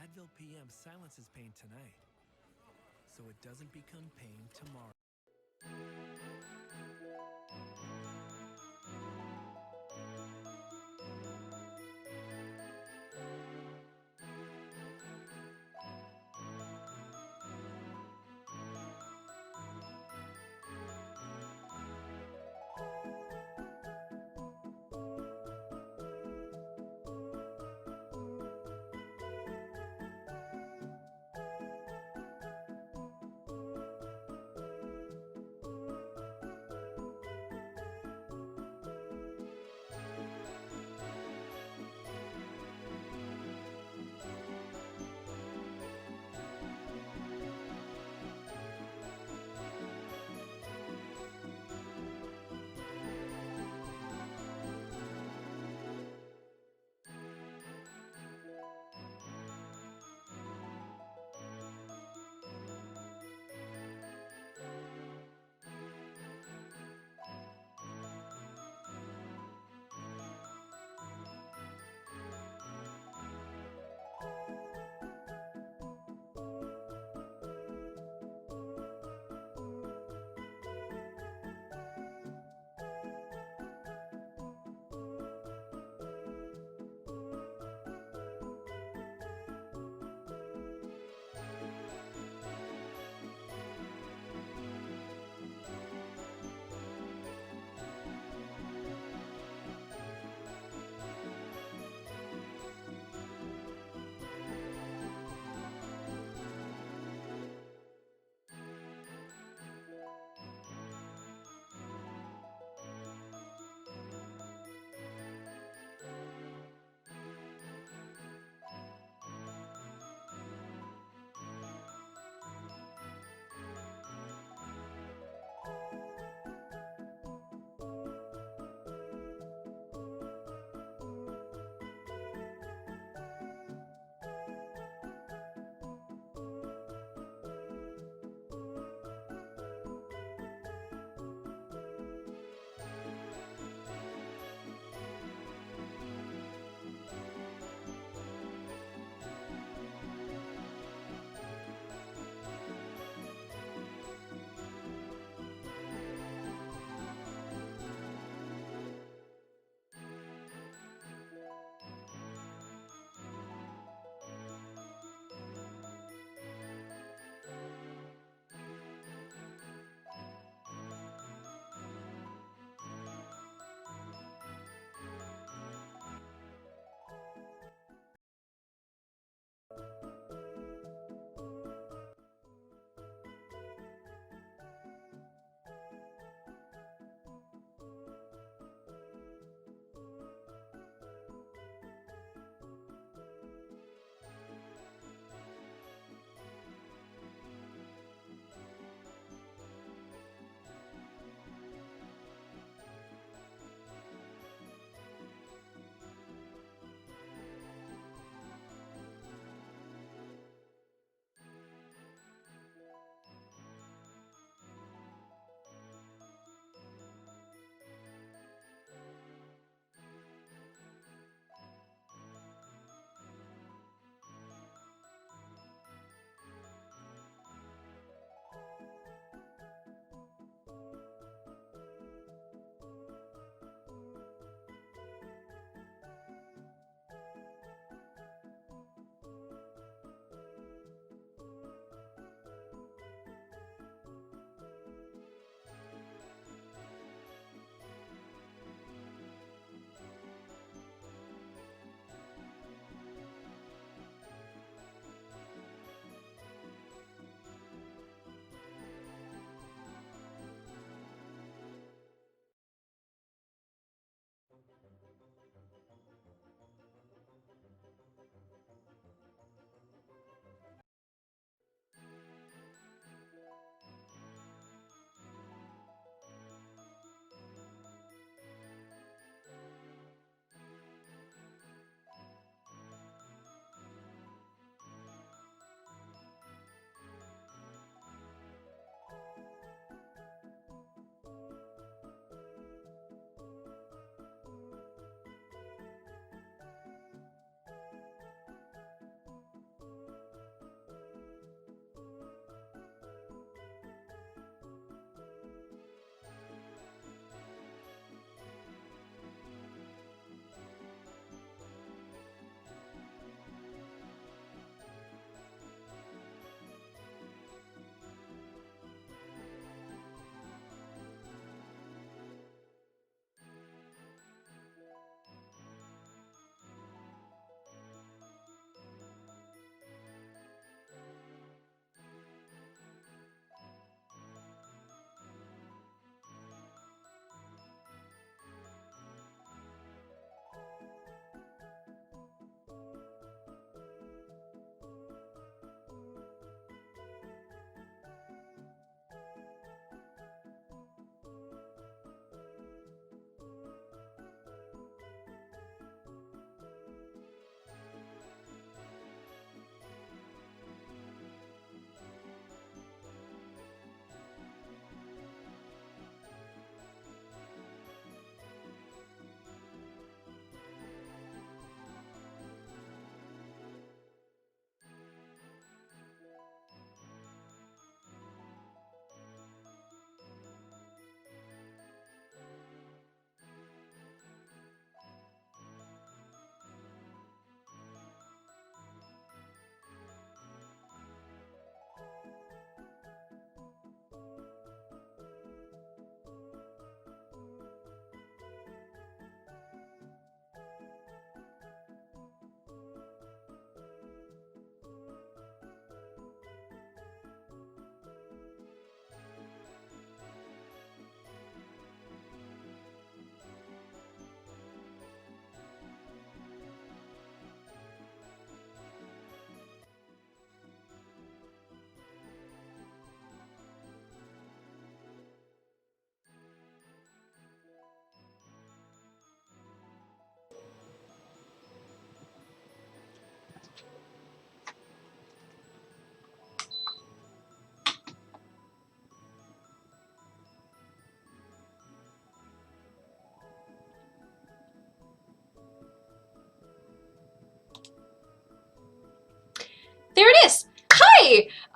Advil PM silences pain tonight, so it doesn't become pain tomorrow.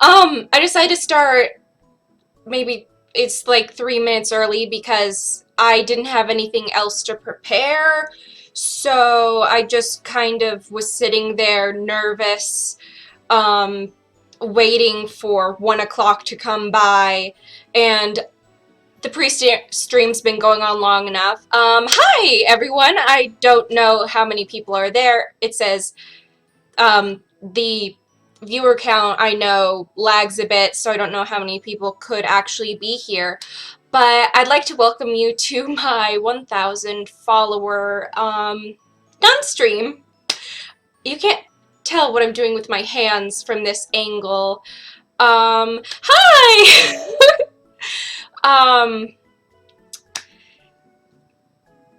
I decided to start maybe it's like 3 minutes early because I didn't have anything else to prepare. So I just kind of was sitting there nervous, um, waiting for 1 o'clock to come by. And the pre-stream's been going on long enough. Hi everyone. I don't know how many people are there. It says the viewer count I know lags a bit, so I don't know how many people could actually be here. But I'd like to welcome you to my 1,000 follower nun stream. You can't tell what I'm doing with my hands from this angle. Hi! um,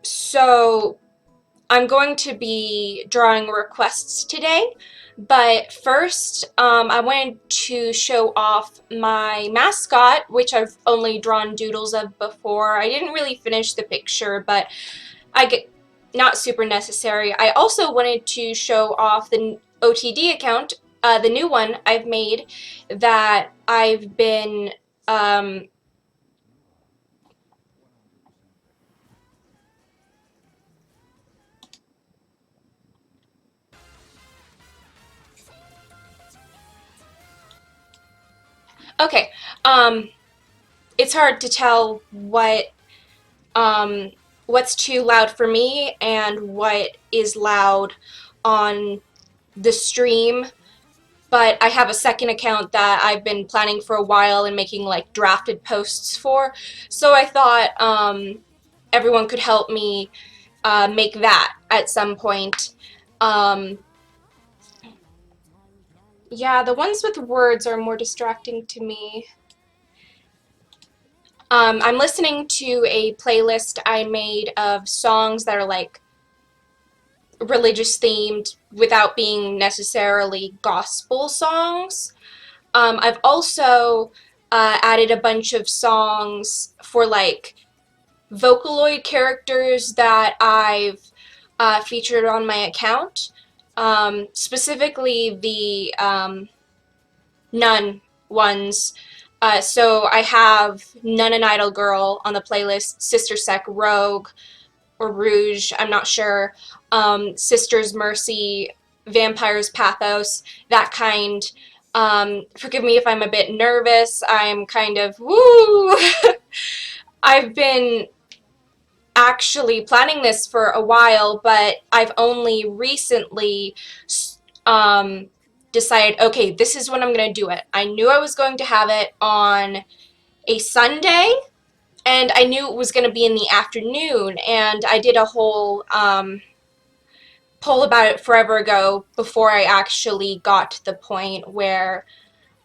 so I'm going to be drawing requests today, but first I wanted to show off my mascot, which I've only drawn doodles of before. I didn't really finish the picture, but I get not super necessary. I also wanted to show off the OTD account, the new one I've made that I've been okay. Um, it's hard to tell um, what's too loud for me and what is loud on the stream. But I have a second account that I've been planning for a while and making like drafted posts for. So I thought everyone could help me make that at some point. Um, yeah, the ones with words are more distracting to me. I'm listening to a playlist I made of songs that are like religious themed without being necessarily gospel songs. I've also added a bunch of songs for like Vocaloid characters that I've featured on my account. Specifically the Nun ones. So I have Nun and Idol Girl on the playlist, Sister Sec Rogue, or Rouge, I'm not sure, Sister's Mercy, Vampire's Pathos, that kind. Forgive me if I'm a bit nervous. I'm kind of, woo! I've been actually planning this for a while, but I've only recently um, decided, okay, this is when I'm going to do it. I knew I was going to have it on a Sunday, and I knew it was going to be in the afternoon, and I did a whole poll about it forever ago before I actually got to the point where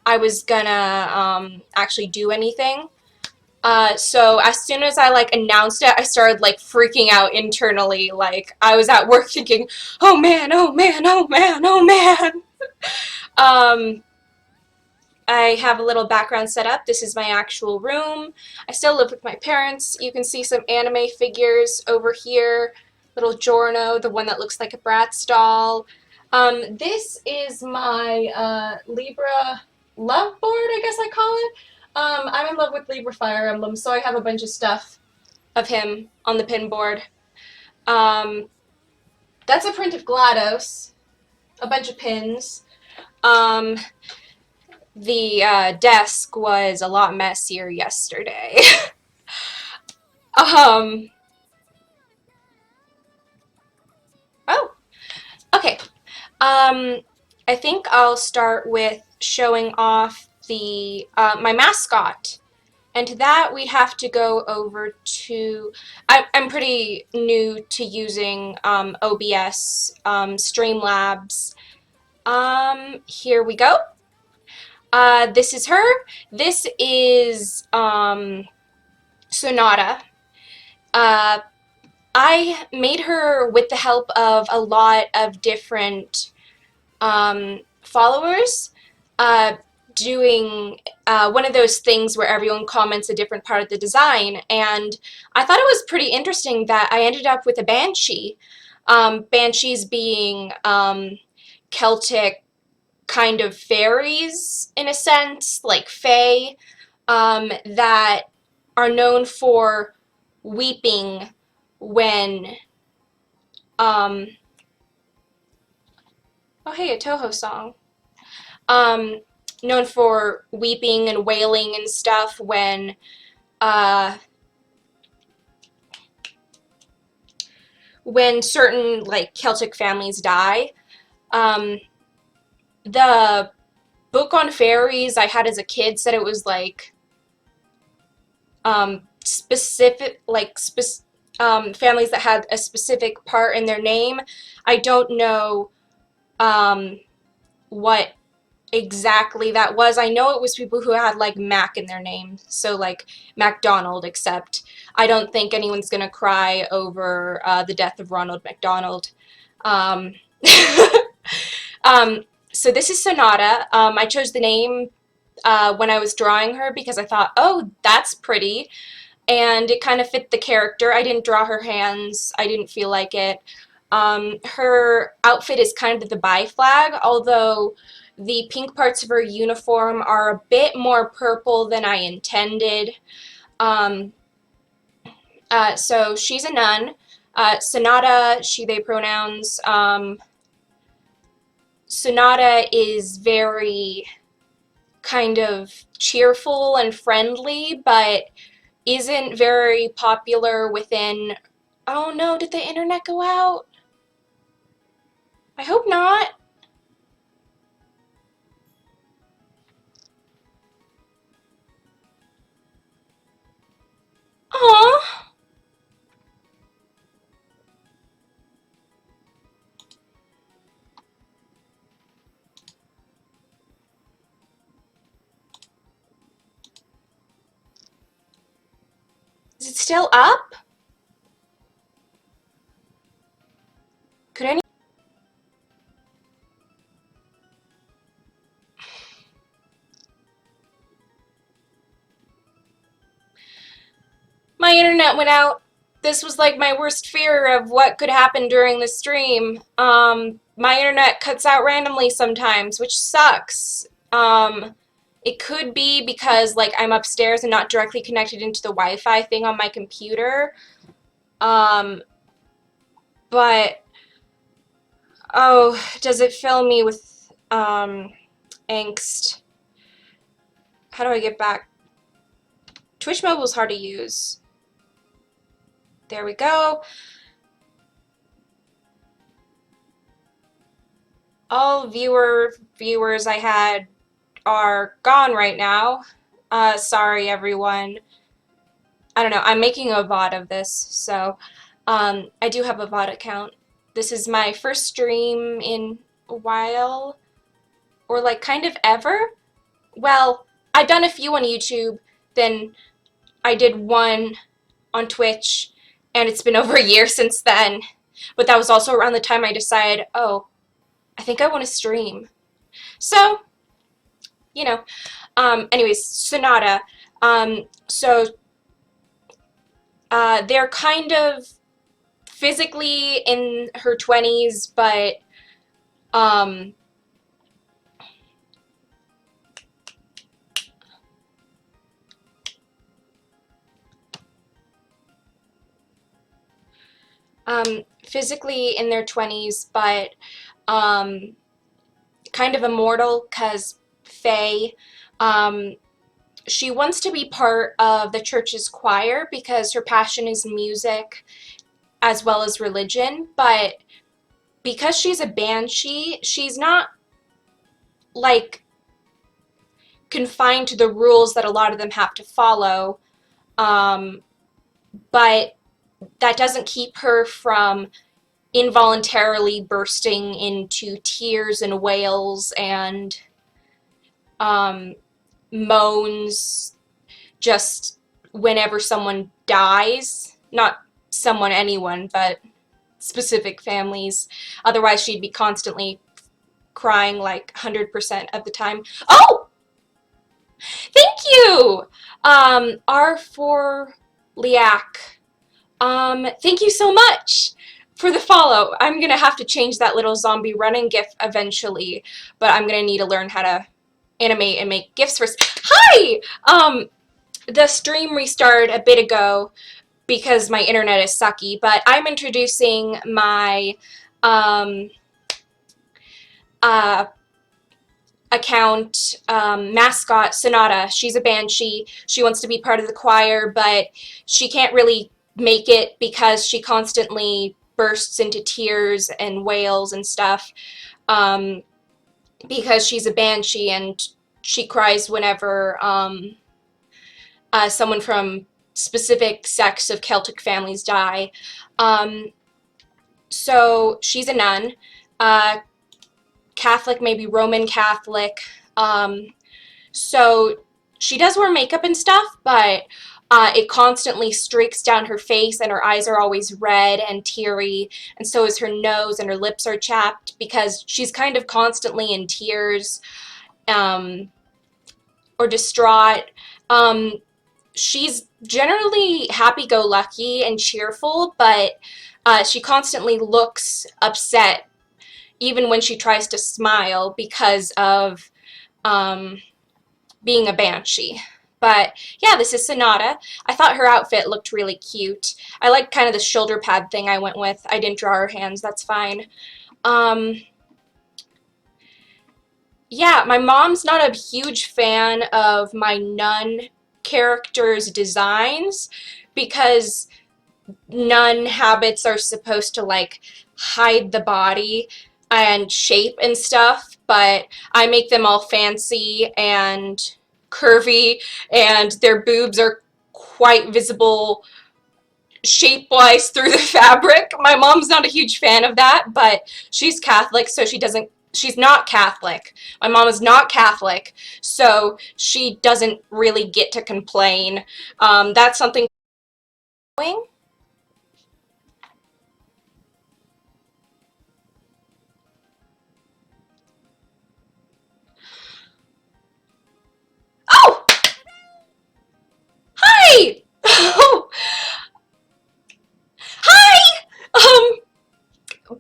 I was gonna actually do anything. So as soon as I like announced it, I started like freaking out internally. Like I was at work thinking, "Oh man, oh man, oh man, oh man." Um, I have a little background set up. This is my actual room. I still live with my parents. You can see some anime figures over here. Little Giorno, the one that looks like a Bratz doll. This is my Libra love board, I guess I call it. I'm in love with Libra Fire Emblem, so I have a bunch of stuff of him on the pin board. Um, that's a print of GLaDOS, a bunch of pins. Um, the desk was a lot messier yesterday. um, oh, okay. I think I'll start with showing off the my mascot. And to that, we have to go over to. I'm pretty new to using OBS, Streamlabs. Here we go. This is her. This is Sonata. Uh, I made her with the help of a lot of different followers, uh, doing one of those things where everyone comments a different part of the design, and I thought it was pretty interesting that I ended up with a banshee. Banshees being Celtic kind of fairies in a sense, like fae, that are known for weeping when, um, oh hey, a Toho song. Um, Known for weeping and wailing and stuff uh, when certain like Celtic families die. Um, the book on fairies I had as a kid said it was like specific, like families that had a specific part in their name. I don't know what exactly that was. I know it was people who had like Mac in their name, so like MacDonald, except I don't think anyone's gonna cry over the death of Ronald McDonald. Um, um, so this is Sonata. I chose the name when I was drawing her because I thought, oh, that's pretty, and it kind of fit the character. I didn't draw her hands. I didn't feel like it. Her outfit is kind of the bi flag, although the pink parts of her uniform are a bit more purple than I intended. Um, so she's a nun. Sonata, she, they pronouns. Sonata is very kind of cheerful and friendly, but isn't very popular within. Oh no, did the internet go out? I hope not. Aw. Is it still up? Could any. My internet went out. This was like my worst fear of what could happen during the stream. My internet cuts out randomly sometimes, which sucks. It could be because like I'm upstairs and not directly connected into the Wi-Fi thing on my computer. Um, but oh, does it fill me with angst? How do I get back? Twitch Mobile is hard to use. There we go. All viewers I had are gone right now. Sorry, everyone. I don't know. I'm making a VOD of this, so I do have a VOD account. This is my first stream in a while, or like kind of ever. Well, I've done a few on YouTube, then I did one on Twitch, and it's been over a year since then. But that was also around the time I decided, oh, I think I want to stream. So, you know, anyways, Sonata. So they're kind of physically in her 20s, but um, physically in their 20s, but kind of immortal because Faye. She wants to be part of the church's choir because her passion is music as well as religion, but because she's a banshee, she's not like confined to the rules that a lot of them have to follow, but that doesn't keep her from involuntarily bursting into tears and wails and moans just whenever someone dies. Not someone, anyone, but specific families. Otherwise, she'd be constantly crying like 100% of the time. Oh! Thank you! R for Liak. Thank you so much for the follow. I'm gonna have to change that little zombie running gif eventually, but I'm gonna need to learn how to animate and make gifs first. Hi! The stream restarted a bit ago because my internet is sucky, but I'm introducing my uh, account mascot, Sonata. She's a banshee. She wants to be part of the choir, but she can't really make it because she constantly bursts into tears and wails and stuff, because she's a banshee and she cries whenever someone from specific sects of Celtic families die. So she's a nun. Catholic, maybe Roman Catholic. So she does wear makeup and stuff, but it constantly streaks down her face, and her eyes are always red and teary, and so is her nose, and her lips are chapped because she's kind of constantly in tears or distraught. She's generally happy-go-lucky and cheerful, but she constantly looks upset even when she tries to smile because of being a banshee. But yeah, this is Sonata. I thought her outfit looked really cute. I like kind of the shoulder pad thing I went with. I didn't draw her hands, that's fine. Yeah, my mom's not a huge fan of my nun characters' designs because nun habits are supposed to like hide the body and shape and stuff, but I make them all fancy and curvy, and their boobs are quite visible shape-wise through the fabric. My mom's not a huge fan of that, but she's Catholic, so she's not Catholic. My mom is not Catholic, so she doesn't really get to complain. That's something. Oh! Hi! Oh, hi!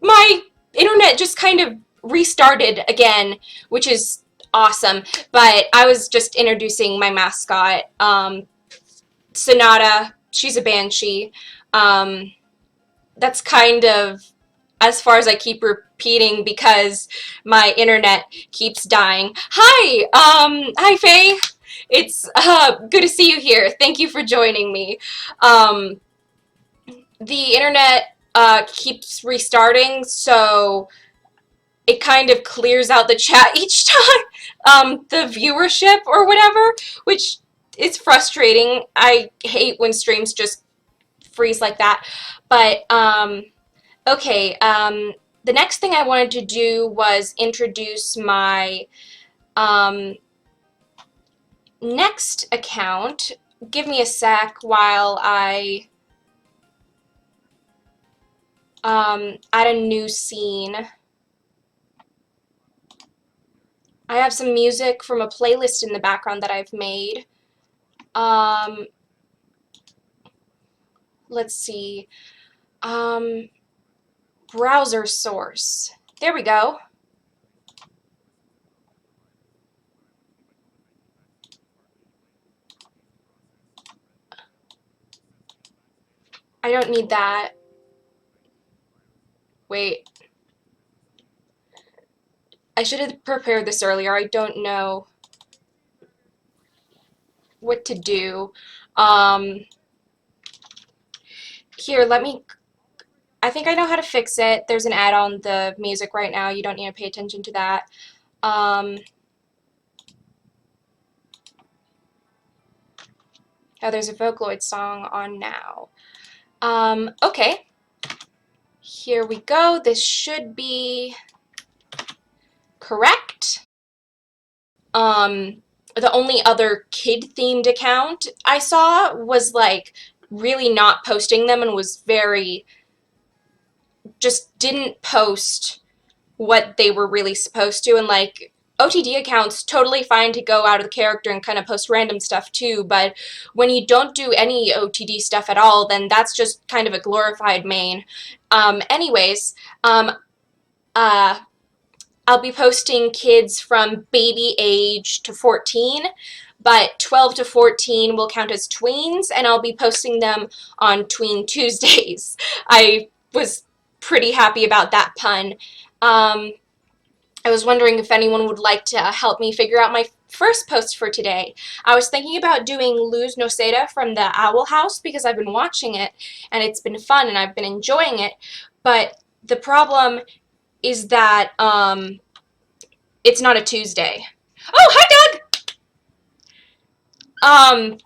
My internet just kind of restarted again, which is awesome, but I was just introducing my mascot, Sonata. She's a banshee. That's kind of as far as I keep repeating because my internet keeps dying. Hi! Hi, Faye! It's good to see you here. Thank you for joining me. The internet keeps restarting, so it kind of clears out the chat each time, the viewership or whatever, which is frustrating. I hate when streams just freeze like that. But, okay, the next thing I wanted to do was introduce my next account. Give me a sec while I add a new scene. I have some music from a playlist in the background that I've made. Let's see. Browser source. There we go. I don't need that. Wait. I should have prepared this earlier. I don't know what to do. Here, let me... I think I know how to fix it. There's an ad on the music right now. You don't need to pay attention to that. Oh, there's a Vocaloid song on now. Okay. Here we go. This should be correct. The only other kid-themed account I saw was, like, really not posting them and was very... just didn't post what they were really supposed to, and, like, OTD accounts, totally fine to go out of the character and kind of post random stuff too, but when you don't do any OTD stuff at all, then that's just kind of a glorified main. Anyways, uh, I'll be posting kids from baby age to 14, but 12 to 14 will count as tweens, and I'll be posting them on Tween Tuesdays. I was pretty happy about that pun. I was wondering if anyone would like to help me figure out my first post for today. I was thinking about doing Luz Noceda from the Owl House because I've been watching it and it's been fun and I've been enjoying it, but the problem is that it's not a Tuesday. Oh, hi, Doug! Um,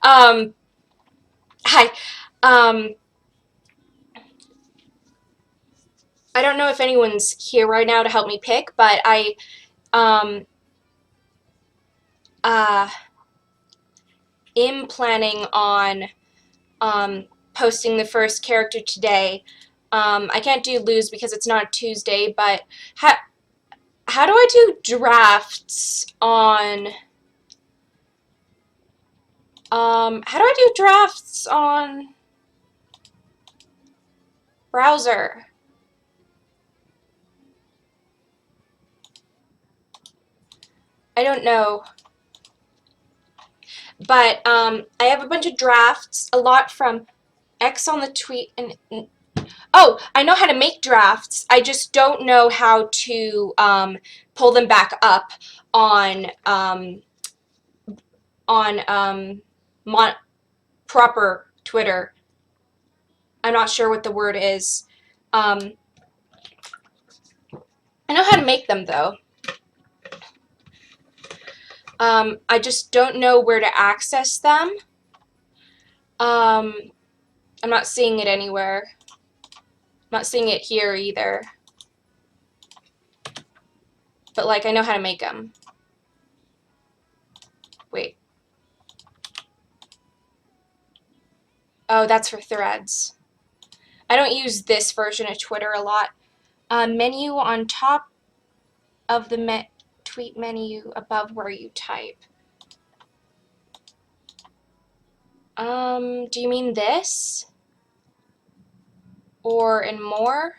um, hi. Um, I don't know if anyone's here right now to help me pick, but I, um, uh, am planning on, posting the first character today. I can't do Lose because it's not a Tuesday, but how do I do drafts on, how do I do drafts on browser? I don't know. But I have a bunch of drafts, a lot from X on the tweet, and oh, I know how to make drafts. I just don't know how to pull them back up on on proper Twitter. I'm not sure what the word is. I know how to make them though. I just don't know where to access them. I'm not seeing it anywhere. I'm not seeing it here either. But like, I know how to make them. Wait. Oh, that's for threads. I don't use this version of Twitter a lot. Menu on top of the tweet menu above where you type. Do you mean this? Or in more?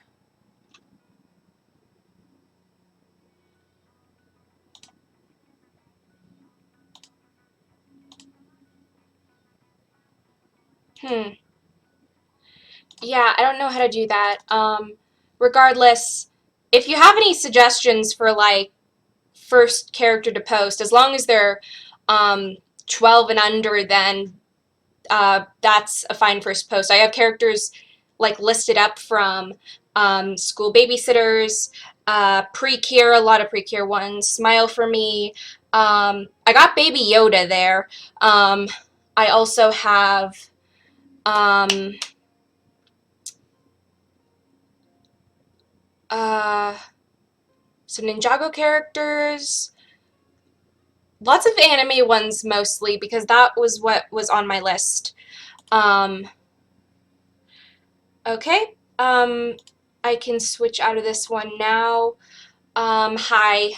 Yeah, I don't know how to do that. Regardless, if you have any suggestions for like first character to post, as long as they're 12 and under, then that's a fine first post. I have characters like listed up from school babysitters, pre-care, a lot of pre-care ones, Smile for Me. I got Baby Yoda there. I also have some Ninjago characters, lots of anime ones mostly because that was what was on my list. Okay, I can switch out of this one now. Hi,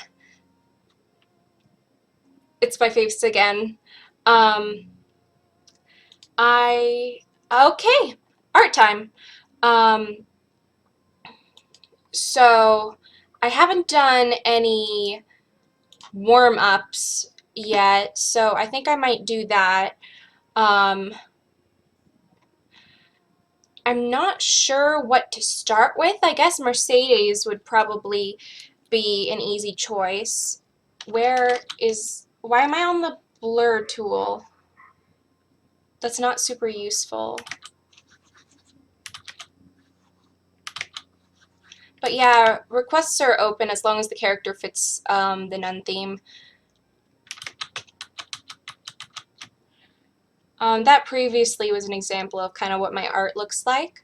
it's my face again. Um, okay, art time. Um, so I haven't done any warm-ups yet, so I think I might do that. I'm not sure what to start with. I guess Mercedes would probably be an easy choice. Why am I on the blur tool? That's not super useful. But yeah, requests are open as long as the character fits the nun theme. That previously was an example of kind of what my art looks like.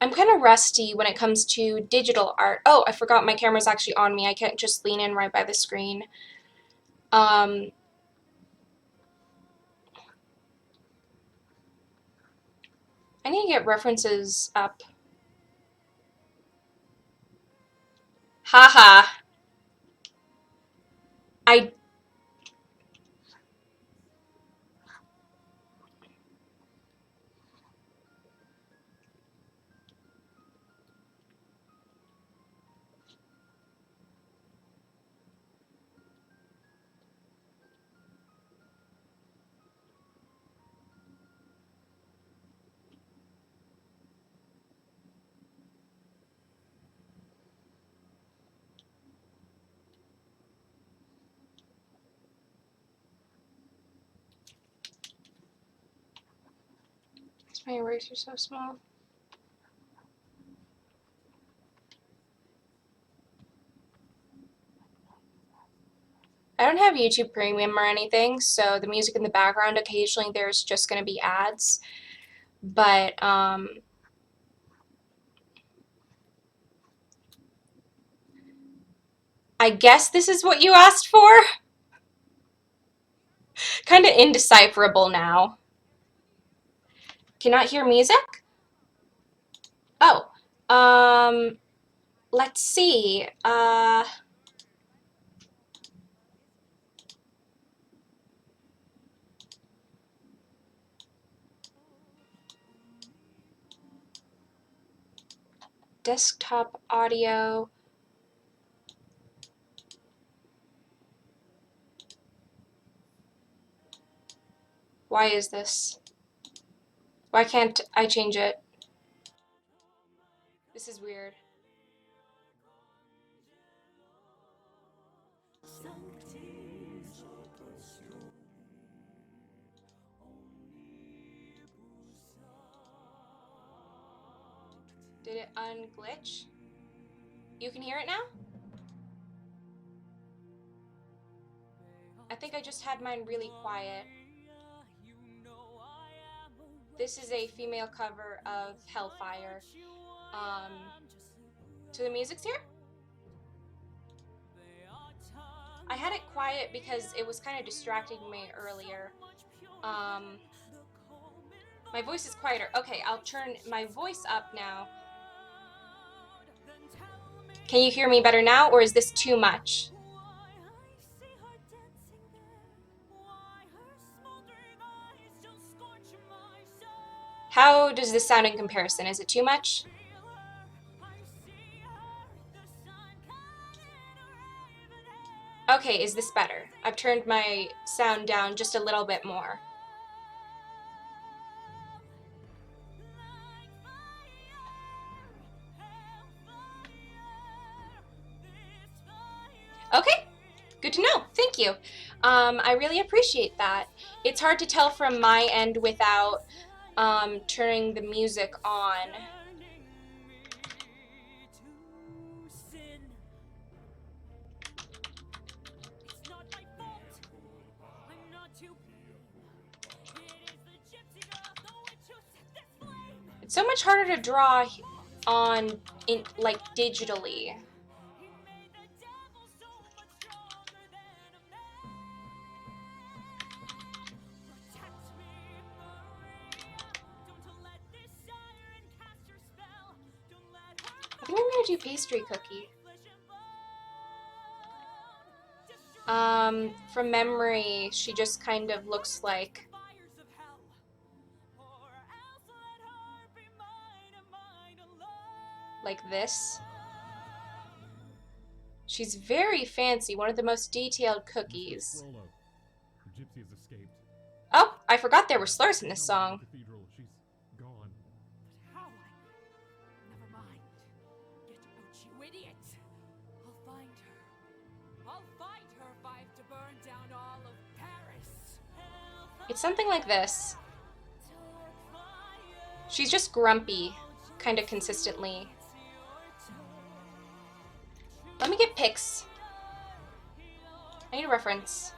I'm kind of rusty when it comes to digital art. Oh, I forgot my camera's actually on me. I can't just lean in right by the screen. I need to get references up. Haha. I my eraser's so small. I don't have YouTube Premium or anything, so the music in the background, occasionally there's just going to be ads. But, I guess this is what you asked for? Kind of indecipherable now. Cannot hear music? Oh, let's see. Desktop audio. Why is this? Why can't I change it? This is weird. Did it unglitch? You can hear it now? I think I just had mine really quiet. This is a female cover of Hellfire. So the music's here? I had it quiet because it was kind of distracting me earlier. My voice is quieter. Okay, I'll turn my voice up now. Can you hear me better now, or is this too much? How does this sound in comparison? Is it too much? Okay, is this better? I've turned my sound down just a little bit more. Okay, good to know. Thank you. I really appreciate that. It's hard to tell from my end without turning the music on. It's so much harder to draw on like digitally. I think I'm gonna do pastry cookie. From memory, she just kind of looks like this. She's very fancy, one of the most detailed cookies. Oh, I forgot there were slurs in this song. It's something like this. She's just grumpy, kind of consistently. Let me get pics. I need a reference.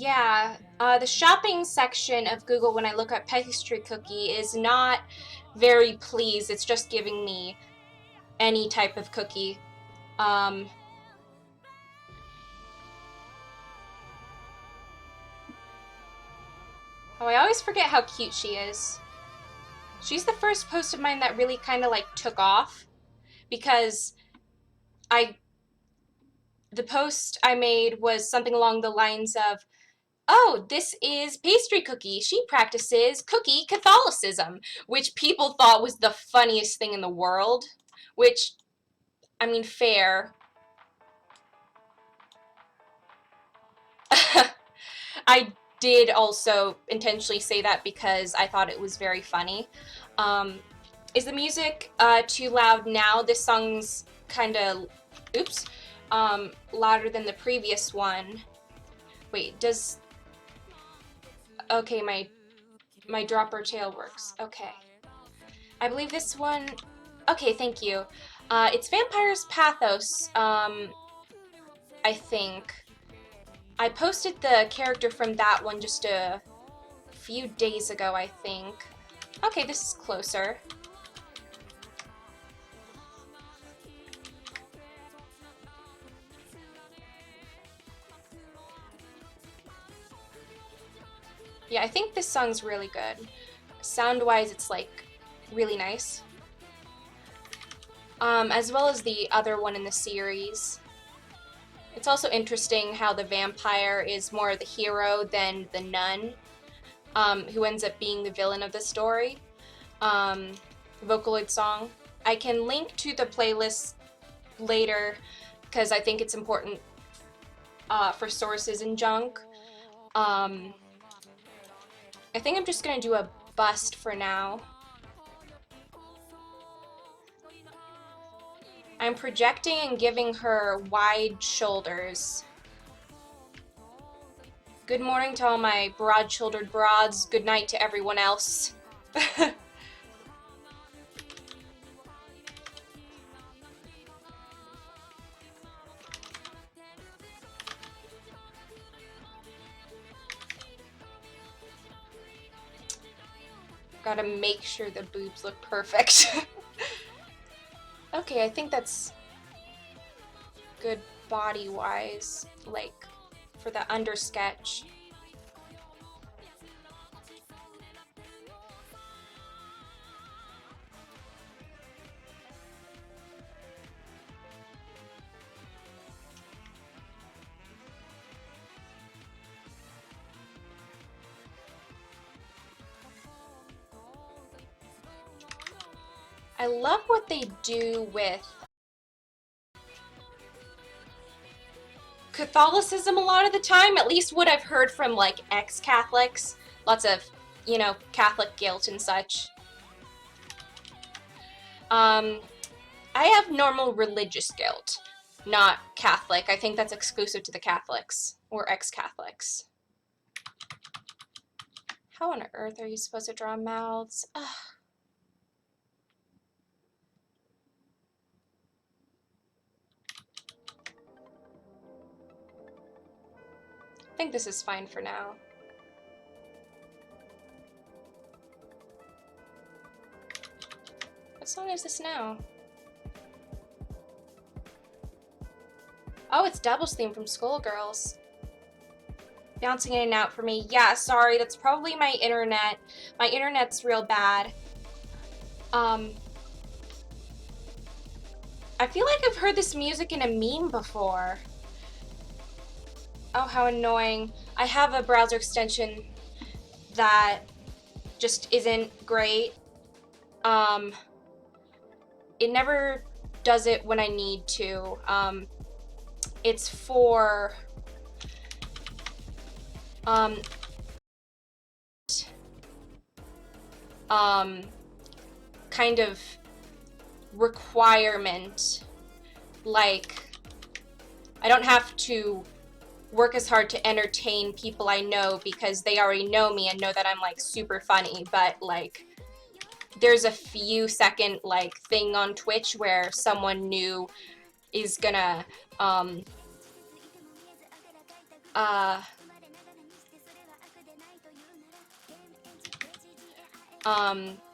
Yeah, the shopping section of Google when I look up pastry cookie is not very pleased. It's just giving me any type of cookie. Um, oh, I always forget how cute she is. She's the first post of mine that really kind of like took off because I the post I made was something along the lines of, oh, this is Pastry Cookie. She practices cookie Catholicism, which people thought was the funniest thing in the world. Which, I mean, fair. I did also intentionally say that because I thought it was very funny. Is the music too loud now? This song's kind of, oops, louder than the previous one. Wait, does, okay, my dropper tail works. Okay. I believe this one, okay, thank you. It's Vampire's Pathos, I think. I posted the character from that one just a few days ago, I think. Okay, this is closer. Yeah, I think this song's really good. Sound-wise, it's like really nice. As well as the other one in the series. It's also interesting how the vampire is more the hero than the nun, who ends up being the villain of the story. Vocaloid song. I can link to the playlist later because I think it's important for sources and junk. I think I'm just gonna do a bust for now. I'm projecting and giving her wide shoulders. Good morning to all my broad-shouldered broads. Good night to everyone else. Gotta make sure the boobs look perfect. Okay, I think that's good body-wise, like, for the undersketch. I love what they do with Catholicism a lot of the time, at least what I've heard from like ex-Catholics. Lots of, you know, Catholic guilt and such. I have normal religious guilt, not Catholic. I think that's exclusive to the Catholics or ex-Catholics. How on earth are you supposed to draw mouths? Ugh. I think this is fine for now. What song is this now? Oh, it's Devil's Theme from Skullgirls. Bouncing in and out for me. Yeah, sorry, that's probably my internet. My internet's real bad. I feel like I've heard this music in a meme before. Oh, how annoying. I have a browser extension that just isn't great. It never does it when I need to. It's for kind of requirement, like I don't have to work as hard to entertain people I know because they already know me and know that I'm like super funny, but like there's a few second like thing on Twitch where someone new is gonna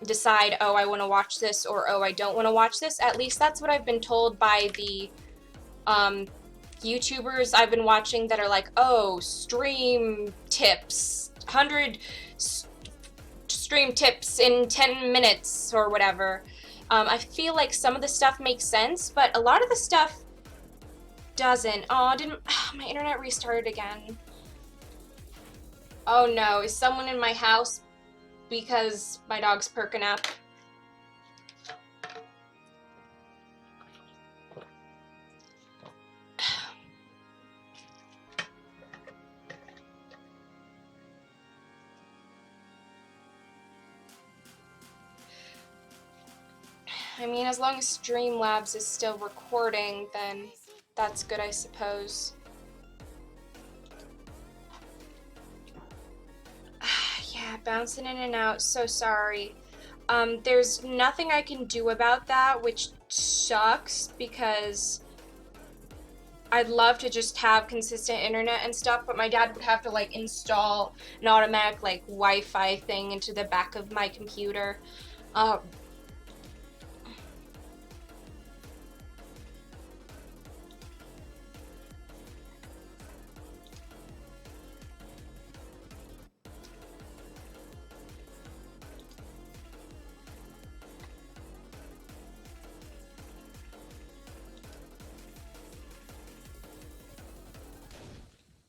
decide, oh, I want to watch this, or oh, I don't want to watch this. At least that's what I've been told by the YouTubers I've been watching that are like, oh, stream tips, 100 stream tips in 10 minutes or whatever. I feel like some of the stuff makes sense, but a lot of the stuff doesn't. Oh, my internet restarted again. Oh no, is someone in my house because my dog's perking up? I mean, as long as Streamlabs is still recording, then that's good, I suppose. Yeah, bouncing in and out, so sorry. There's nothing I can do about that, which sucks, because I'd love to just have consistent internet and stuff, but my dad would have to, like, install an automatic, like, Wi-Fi thing into the back of my computer.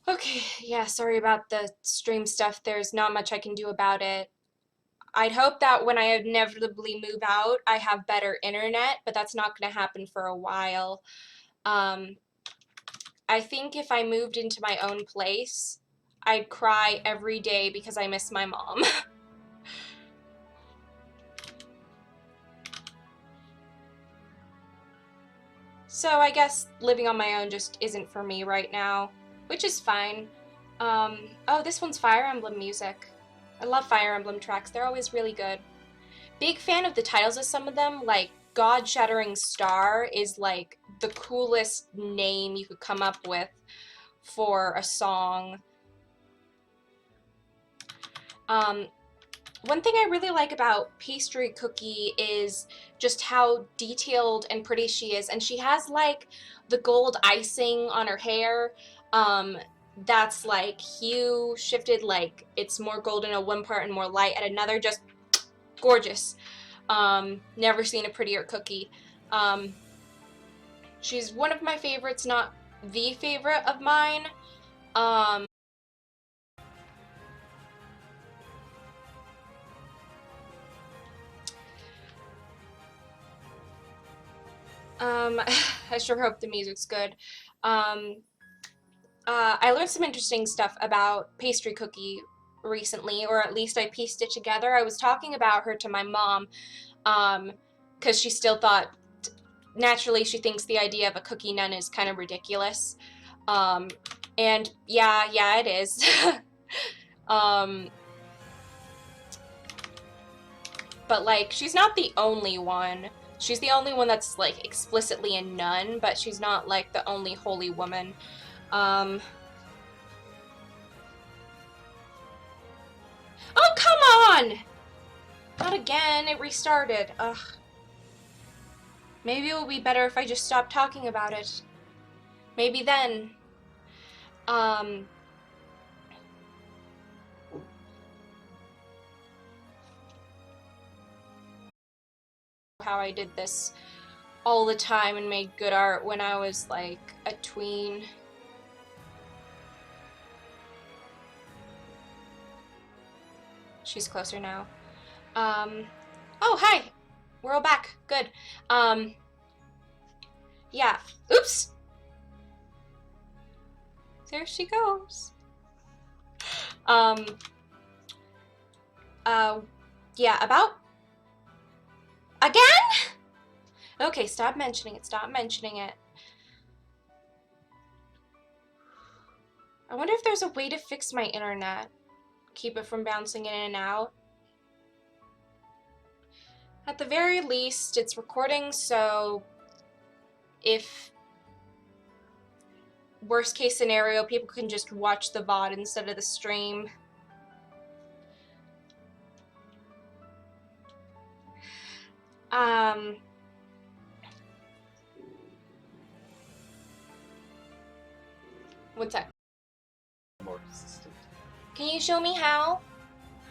Okay, yeah, sorry about the stream stuff. There's not much I can do about it. I'd hope that when I inevitably move out, I have better internet, but that's not going to happen for a while. I think if I moved into my own place, I'd cry every day because I miss my mom. So I guess living on my own just isn't for me right now, which is fine. Oh, this one's Fire Emblem music. I love Fire Emblem tracks. They're always really good. Big fan of the titles of some of them, like God Shattering Star is like the coolest name you could come up with for a song. One thing I really like about Pastry Cookie is just how detailed and pretty she is, and she has like the gold icing on her hair. That's like hue shifted, like it's more golden at one part and more light at another. Just gorgeous. Never seen a prettier cookie. She's one of my favorites, not the favorite of mine. I sure hope the music's good. I learned some interesting stuff about Pastry Cookie recently, or at least I pieced it together. I was talking about her to my mom, because she still thought, naturally, she thinks the idea of a cookie nun is kind of ridiculous. And yeah, it is. But like, she's not the only one. She's the only one that's like explicitly a nun, but she's not like the only holy woman. Oh, come on! Not again, it restarted. Ugh. Maybe it will be better if I just stop talking about it. Maybe then. How I did this all the time and made good art when I was like a tween. She's closer now. Oh, hi! We're all back. Good. Yeah. Oops! There she goes. Yeah, about... Again? Okay, stop mentioning it. Stop mentioning it. I wonder if there's a way to fix my internet. Keep it from bouncing in and out. At the very least, it's recording, so if worst case scenario, people can just watch the VOD instead of the stream. Um, what's that? More consistent. Can you show me how?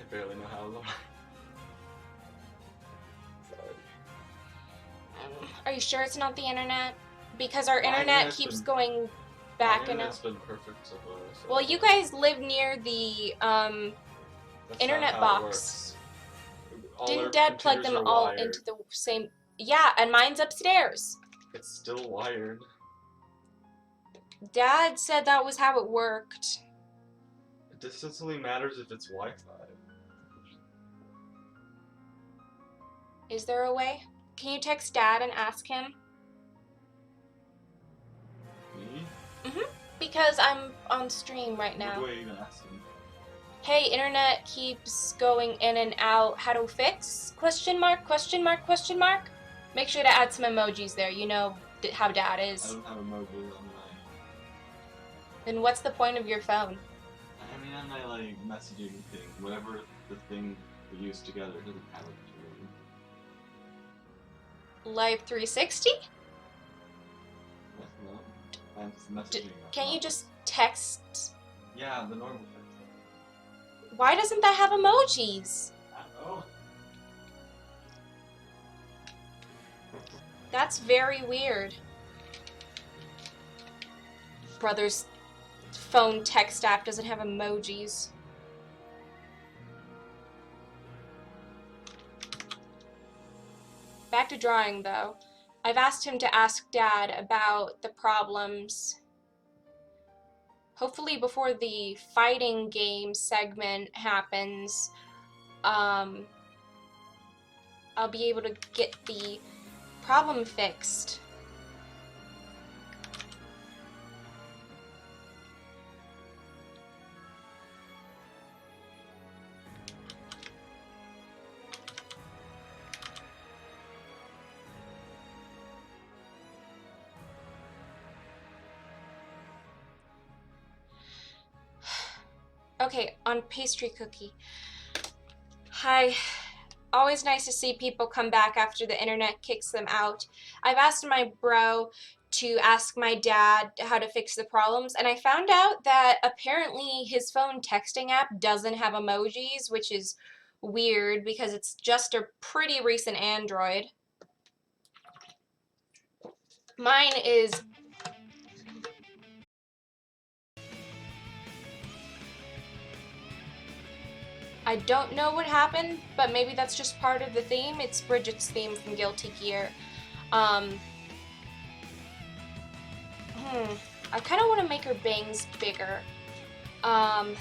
I barely know how though. Sorry. Are you sure it's not the internet? Because our My internet internet's keeps been- going back My and internet's out. been perfect so far. So Well, you guys live near the that's internet not how box. It works. All Didn't our Dad plug computers them are all wired. into the same? Yeah, and mine's upstairs. It's still wired. Dad said that was how it worked. It distance only matters if it's Wi-Fi. Is there a way? Can you text Dad and ask him? Me? Because I'm on stream right now. What do I even ask him? Hey, internet keeps going in and out. How to fix? Question mark, question mark, question mark. Make sure to add some emojis there. You know how Dad I is. don't have emojis on my... Then what's the point of your phone? I mean, on my, like, messaging thing. Whatever the thing we use together doesn't have it. Live 360? Yes, no. I'm just messaging. Can you just text? Yeah, the normal text. Why doesn't that have emojis? I don't know. That's very weird. Brother's phone text app doesn't have emojis. Back to drawing, though. I've asked him to ask Dad about the problems. Hopefully before the fighting game segment happens, I'll be able to get the problem fixed. Okay, on pastry cookie. Hi. Always nice to see people come back after the internet kicks them out. I've asked my bro to ask my dad how to fix the problems, and I found out that apparently his phone texting app doesn't have emojis, which is weird because it's just a pretty recent Android. Mine is... I don't know what happened, but maybe that's just part of the theme. It's Bridget's theme from Guilty Gear. I kind of want to make her bangs bigger. But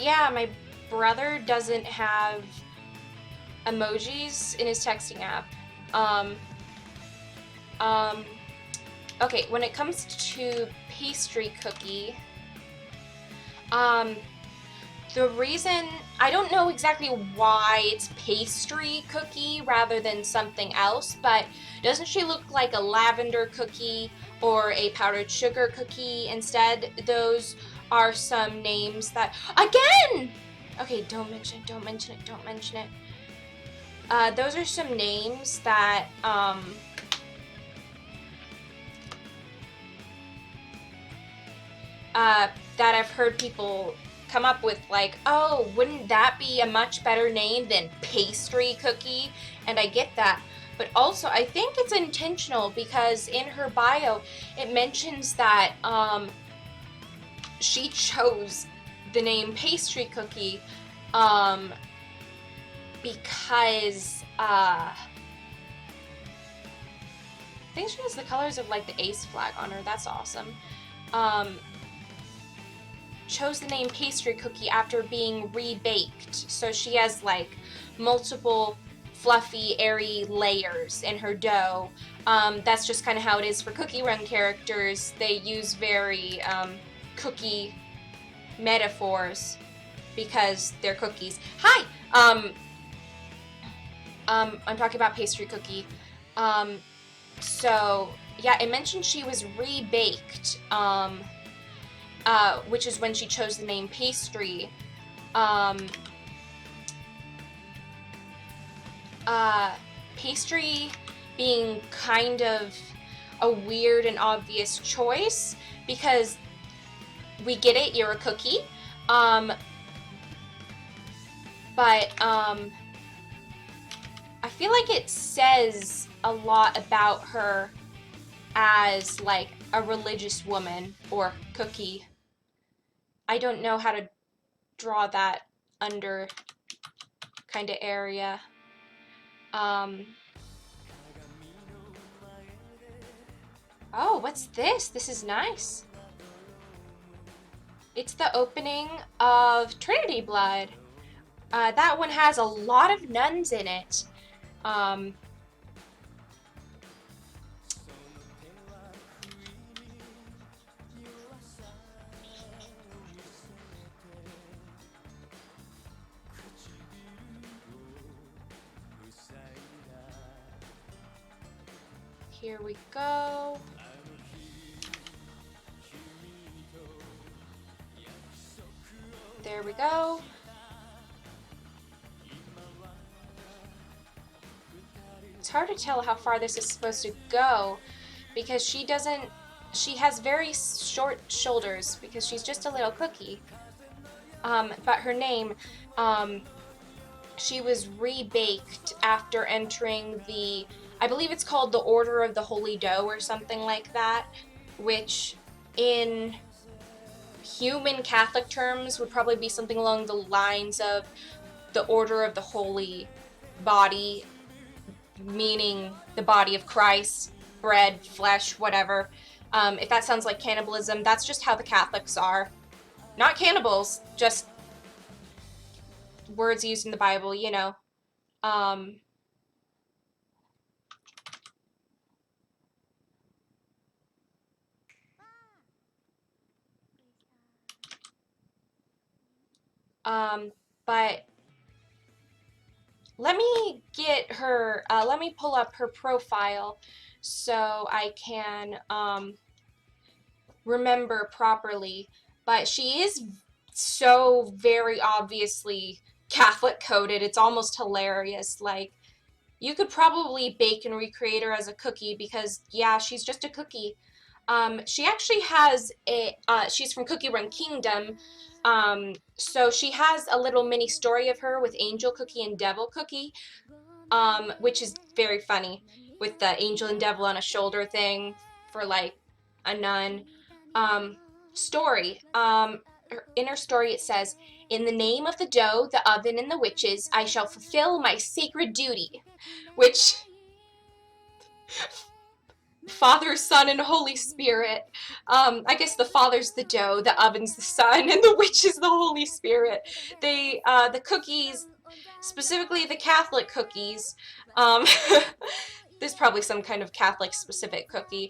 yeah, my brother doesn't have emojis in his texting app. Okay, when it comes to pastry cookie, the reason, I don't know exactly why it's pastry cookie rather than something else, but doesn't she look like a lavender cookie or a powdered sugar cookie instead? Those are some names that, again! Okay, don't mention it, don't mention it, don't mention it. Those are some names that, that I've heard people come up with, like, oh, wouldn't that be a much better name than pastry cookie? And I get that, but also I think it's intentional because in her bio it mentions that she chose the name pastry cookie because I think she has the colors of like the ace flag on her. That's awesome. Chose the name pastry cookie after being rebaked, so she has like multiple fluffy airy layers in her dough. That's just kind of how it is for Cookie Run characters. They use very cookie metaphors because they're cookies. Hi! I'm talking about pastry cookie. So yeah, it mentioned she was rebaked, which is when she chose the name pastry. pastry being kind of a weird and obvious choice, because we get it, you're a cookie. But I feel like it says a lot about her as like a religious woman or cookie. I don't know how to draw that under kind of area. Oh, what's this? This is nice. It's the opening of Trinity Blood. That one has a lot of nuns in it. Here we go. There we go. It's hard to tell how far this is supposed to go because she has very short shoulders because she's just a little cookie. But her name, she was rebaked after entering the, I believe it's called the Order of the Holy Dough or something like that, which in human Catholic terms would probably be something along the lines of the Order of the Holy Body, meaning the body of Christ, bread, flesh, whatever. If that sounds like cannibalism, that's just how the Catholics are. Not cannibals, just words used in the Bible, you know. But let me get her, let me pull up her profile so I can remember properly. But she is so very obviously Catholic coded. It's almost hilarious. Like, you could probably bake and recreate her as a cookie because, yeah, she's just a cookie. She actually has a, she's from Cookie Run Kingdom. So she has a little mini story of her with Angel Cookie and Devil Cookie, which is very funny, with the angel and devil on a shoulder thing for like a nun. Story. In her story it says, "In the name of the dough, the oven, and the witches, I shall fulfill my sacred duty," which Father, Son, and Holy Spirit. I guess the Father's the dough, the oven's the sun, and the witch is the Holy Spirit. They, the cookies, specifically the Catholic cookies, there's probably some kind of Catholic specific cookie.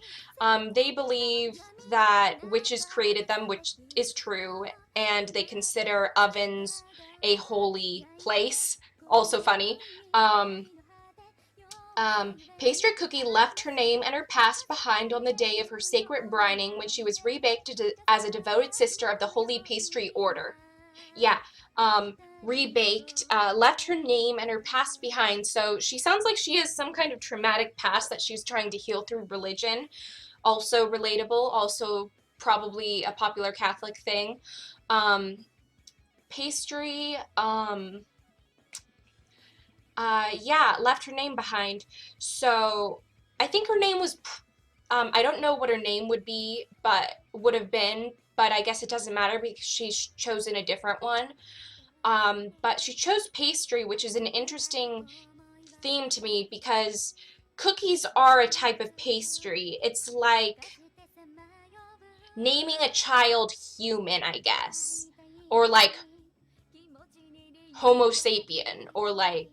They believe that witches created them, which is true, and they consider ovens a holy place. Also funny. Pastry Cookie left her name and her past behind on the day of her sacred brining when she was rebaked as a devoted sister of the Holy Pastry Order. Yeah, rebaked, left her name and her past behind, so she sounds like she has some kind of traumatic past that she's trying to heal through religion. Also relatable, also probably a popular Catholic thing. Pastry, yeah, left her name behind. So I think her name was, I don't know what her name would be, but would have been, but I guess it doesn't matter because she's chosen a different one. But she chose pastry, which is an interesting theme to me because cookies are a type of pastry. It's like naming a child human, I guess, or like Homo sapien, or like,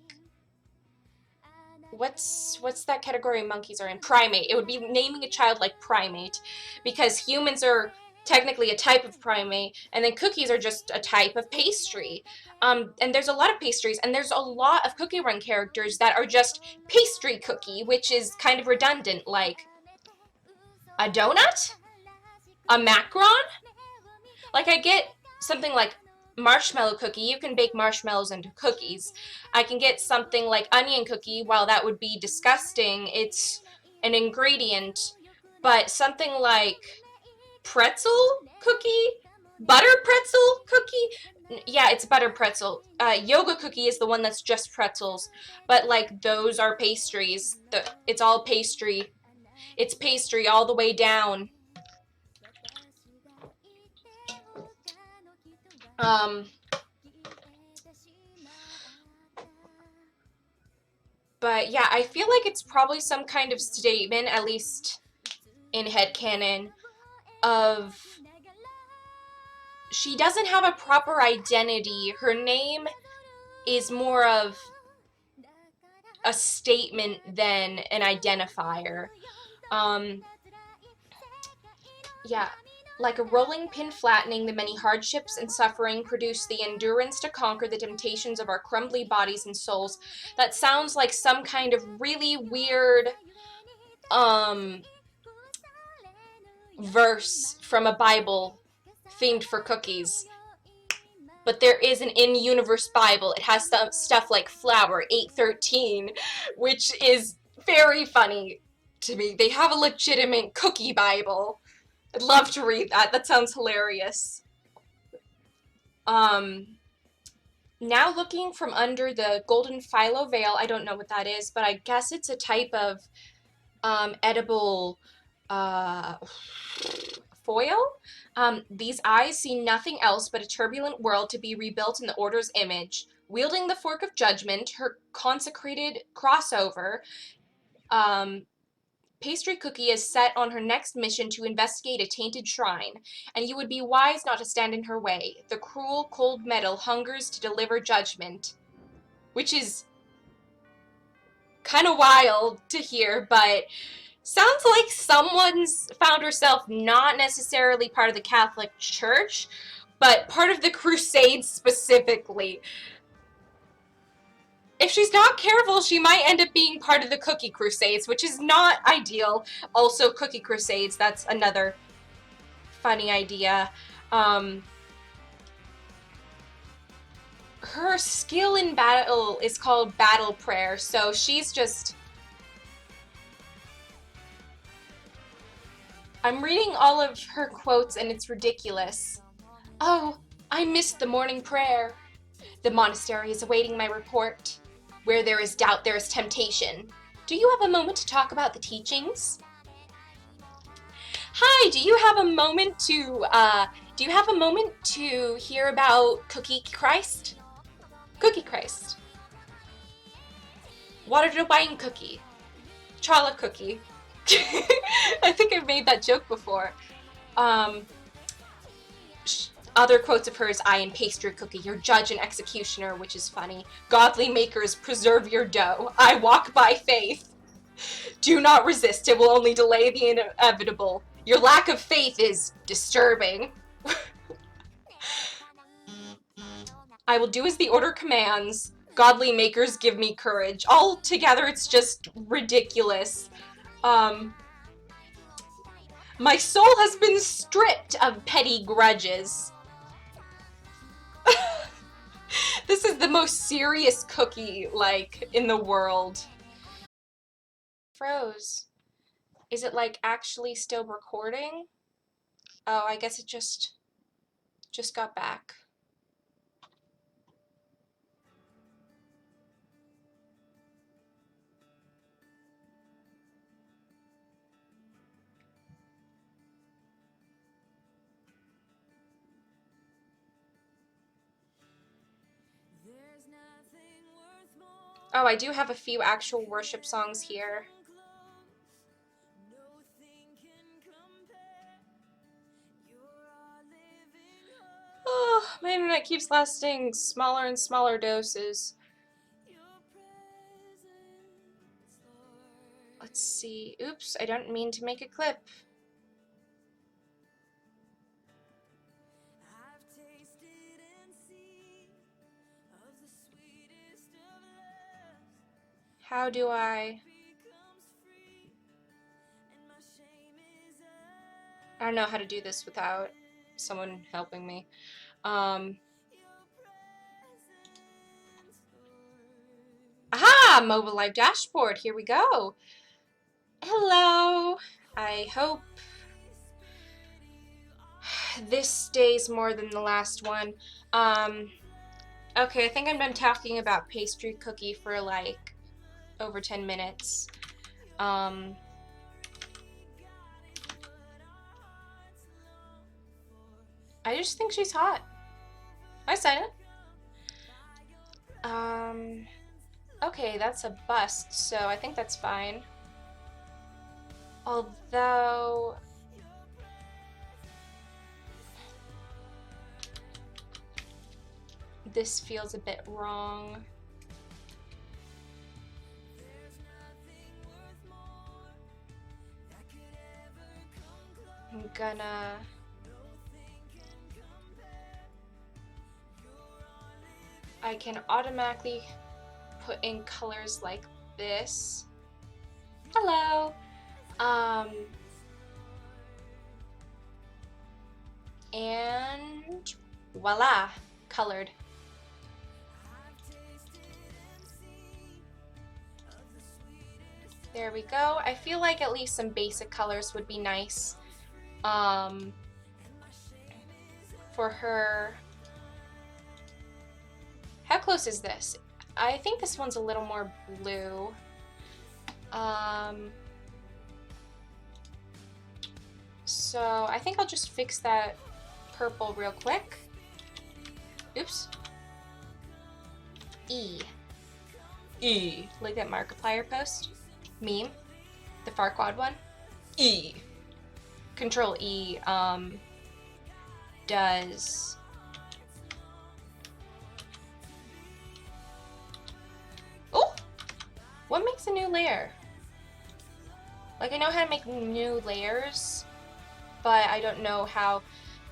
what's that category monkeys are in? Primate. It would be naming a child like primate, because humans are technically a type of primate, and then cookies are just a type of pastry. And there's a lot of pastries, and there's a lot of Cookie Run characters that are just pastry cookie, which is kind of redundant, like a donut? A macaron? Like, I get something like marshmallow cookie. You can bake marshmallows into cookies. I can get something like onion cookie. While that would be disgusting, it's an ingredient. But something like pretzel cookie, butter pretzel cookie. Yeah, it's butter pretzel. Yoga cookie is the one that's just pretzels, but like those are pastries. It's all pastry. It's pastry all the way down. But yeah, I feel like it's probably some kind of statement, at least in headcanon, of she doesn't have a proper identity. Her name is more of a statement than an identifier. Yeah, like a rolling pin flattening, the many hardships and suffering produce the endurance to conquer the temptations of our crumbly bodies and souls. That sounds like some kind of really weird verse from a Bible themed for cookies. But there is an in-universe Bible. It has some stuff like Flower 813, which is very funny to me. They have a legitimate cookie Bible. I'd love to read that. That sounds hilarious. Now looking from under the golden phyllo veil, I don't know what that is, but I guess it's a type of edible foil. These eyes see nothing else but a turbulent world to be rebuilt in the Order's image. Wielding the fork of judgment, her consecrated crossover, Pastry Cookie is set on her next mission to investigate a tainted shrine, and you would be wise not to stand in her way. The cruel, cold metal hungers to deliver judgment. Which is kind of wild to hear, but sounds like someone's found herself not necessarily part of the Catholic Church, but part of the Crusades specifically. If she's not careful, she might end up being part of the Cookie Crusades, which is not ideal. Also, Cookie Crusades, that's another funny idea. Her skill in battle is called Battle Prayer, so she's just... I'm reading all of her quotes and it's ridiculous. Oh, I missed the morning prayer. The monastery is awaiting my report. Where there is doubt, there is temptation. Do you have a moment to talk about the teachings? Hi, do you have a moment to hear about Cookie Christ? Cookie Christ. Water to wine cookie. Chala cookie. I think I've made that joke before. Other quotes of hers, I am Pastry Cookie, your judge and executioner, which is funny. Godly makers, preserve your dough. I walk by faith. Do not resist, it will only delay the inevitable. Your lack of faith is disturbing. I will do as the order commands. Godly makers give me courage. All together, it's just ridiculous. My soul has been stripped of petty grudges. This is the most serious cookie, like, in the world. Froze. Is it, like, actually still recording? Oh, I guess it just got back. Oh, I do have a few actual worship songs here. Oh, my internet keeps lasting smaller and smaller doses. Let's see. Oops, I don't mean to make a clip. How do I don't know how to do this without someone helping me. Mobile Live Dashboard. Here we go. Hello. I hope this stays more than the last one. Okay, I think I'm done talking about pastry cookie for like over 10 minutes. I just think she's hot. I said it. Okay, that's a bust, so I think that's fine. Although this feels a bit wrong. I'm gonna I can automatically put in colors like this. Hello. And voila, colored. There we go. I feel like at least some basic colors would be nice for her. How close is this? I think this one's a little more blue. So I think I'll just fix that purple real quick. Oops. E. Like that Markiplier post meme, the Farquaad one. E. Control E does what makes a new layer? Like, I know how to make new layers, but I don't know how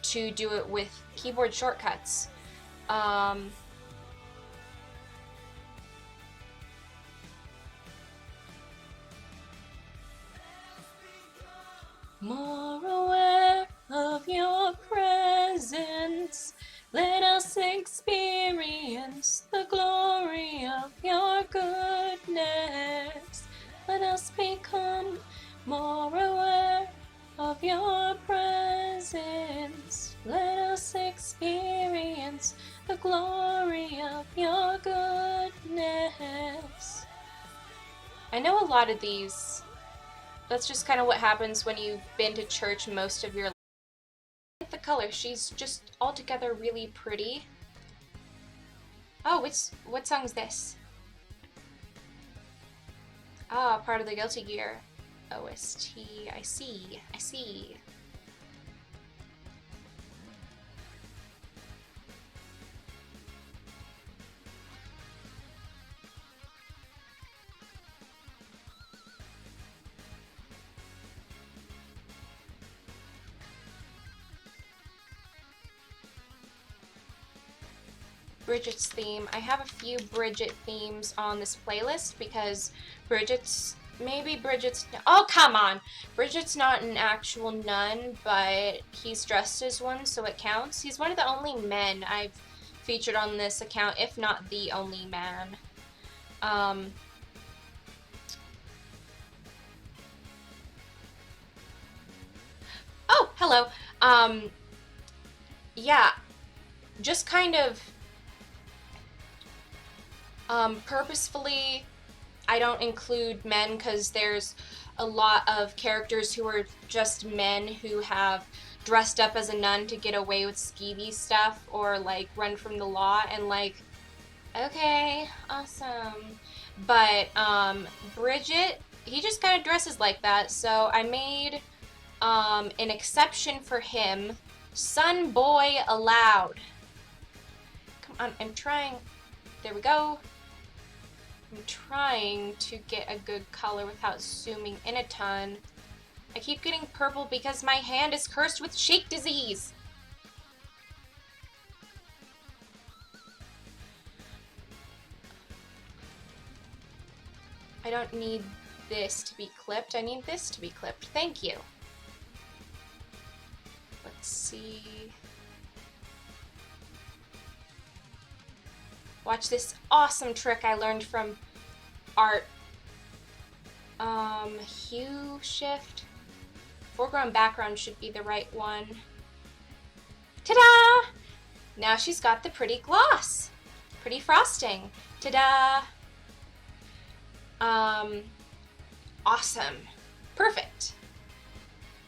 to do it with keyboard shortcuts. More aware of your presence, let us experience the glory of your goodness. Let us become more aware of your presence. Let us experience the glory of your goodness. I know a lot of these. That's just kind of what happens when you've been to church most of your life. I like the color. She's just altogether really pretty. Oh, what song is this? Ah, part of the Guilty Gear OST. I see. Bridget's theme. I have a few Bridget themes on this playlist because oh, come on! Bridget's not an actual nun, but he's dressed as one, so it counts. He's one of the only men I've featured on this account, if not the only man. Oh, hello. Yeah, just kind of purposefully, I don't include men because there's a lot of characters who are just men who have dressed up as a nun to get away with skeevy stuff or like run from the law, and like, okay, awesome. But Bridget, he just kind of dresses like that, so I made an exception for him. Sun boy allowed. Come on, I'm trying. There we go. I'm trying to get a good color without zooming in a ton. I keep getting purple because my hand is cursed with shake disease. I don't need this to be clipped. I need this to be clipped. Thank you. Let's see. Watch this awesome trick I learned from art. Hue shift. Foreground background should be the right one. Ta-da! Now she's got the pretty gloss. Pretty frosting. Ta-da! Awesome. Perfect.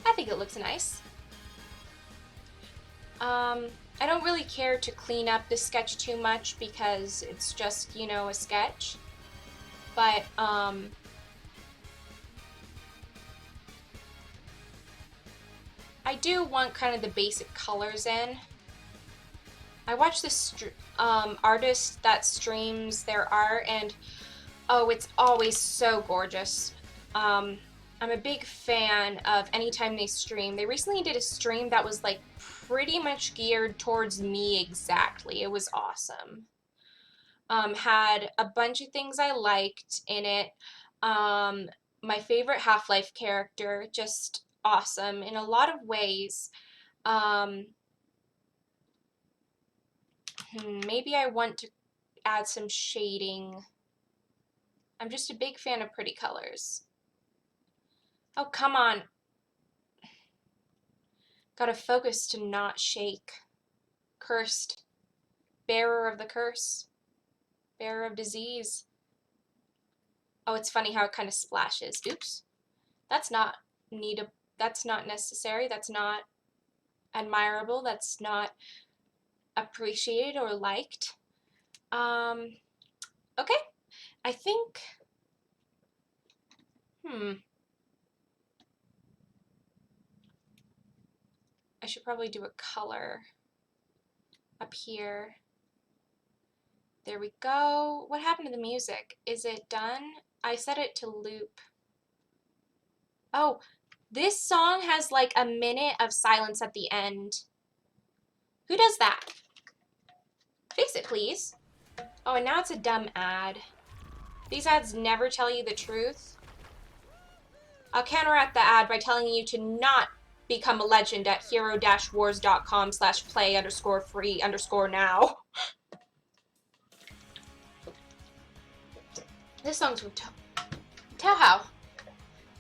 I think it looks nice. I don't really care to clean up this sketch too much because it's just, you know, a sketch. But, I do want kind of the basic colors in. I watch this artist that streams their art, and oh, it's always so gorgeous. I'm a big fan of anytime they stream. They recently did a stream that was like pretty much geared towards me exactly. It was awesome. Had a bunch of things I liked in it. My favorite Half-Life character, just awesome in a lot of ways. Maybe I want to add some shading. I'm just a big fan of pretty colors. Oh, come on. Gotta focus to not shake. Cursed. Bearer of the curse. Bearer of disease. Oh, it's funny how it kind of splashes. Oops. That's not that's not necessary. That's not admirable. That's not appreciated or liked. Okay. I think I should probably do a color up here. There we go. What happened to the music? Is it done? I set it to loop. Oh, this song has like a minute of silence at the end. Who does that? Fix it, please. Oh, and now it's a dumb ad. These ads never tell you the truth. I'll counteract the ad by telling you to not become a legend at hero-wars.com/play_free_now. This song's from Toho.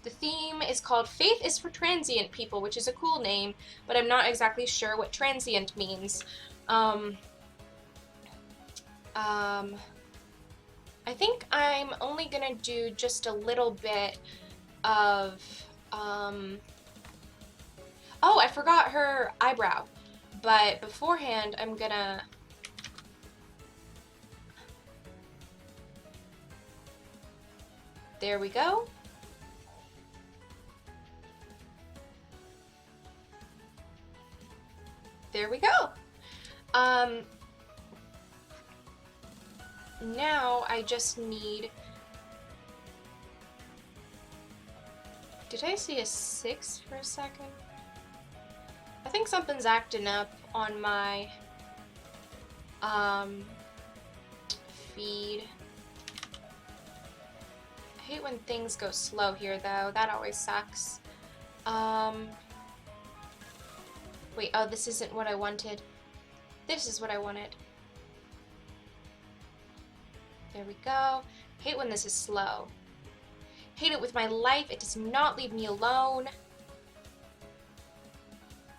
The theme is called Faith is for Transient People, which is a cool name, but I'm not exactly sure what transient means. I think I'm only gonna do just a little bit of, oh, I forgot her eyebrow, but beforehand I'm gonna, there we go. There we go. Now I just need, did I see a 6 for a second? I think something's acting up on my feed. I hate when things go slow here though, that always sucks. Wait, oh, this isn't what I wanted. This is what I wanted. There we go. Hate when this is slow. Hate it with my life. It does not leave me alone.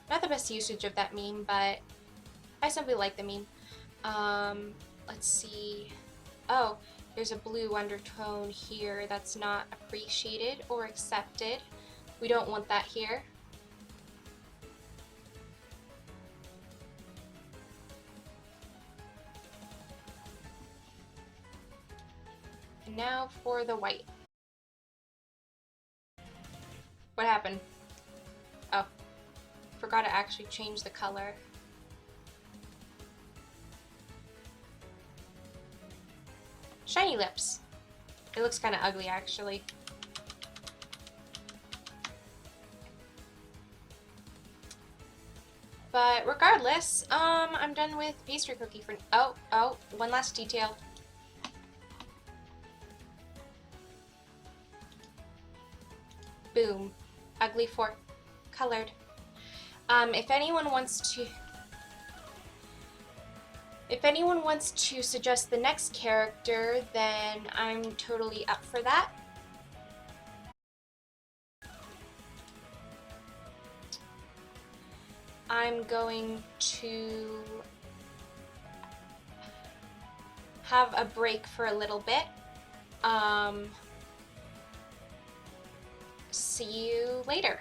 Not the best usage of that meme, but I simply like the meme. Let's see. Oh, there's a blue undertone here that's not appreciated or accepted. We don't want that here. And now for the white. What happened? Oh, forgot to actually change the color. Shiny lips. It looks kind of ugly actually. But regardless, I'm done with pastry cookie for, oh, one last detail. Boom. Ugly fork. Colored. If anyone wants If anyone wants to suggest the next character, then I'm totally up for that. I'm going to have a break for a little bit. See you later.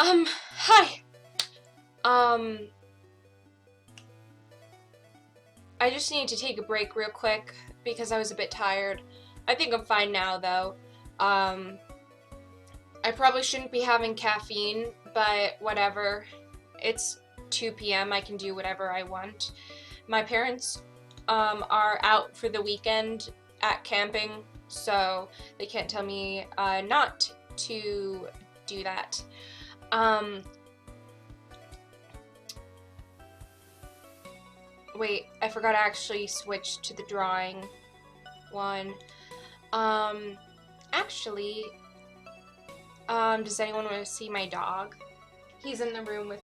Hi. I just need to take a break real quick because I was a bit tired. I think I'm fine now, though. I probably shouldn't be having caffeine, but whatever. It's 2 p.m. I can do whatever I want. My parents are out for the weekend at camping, so they can't tell me not to do that. Wait, I forgot to actually switch to the drawing one. Actually, does anyone want to see my dog? He's in the room with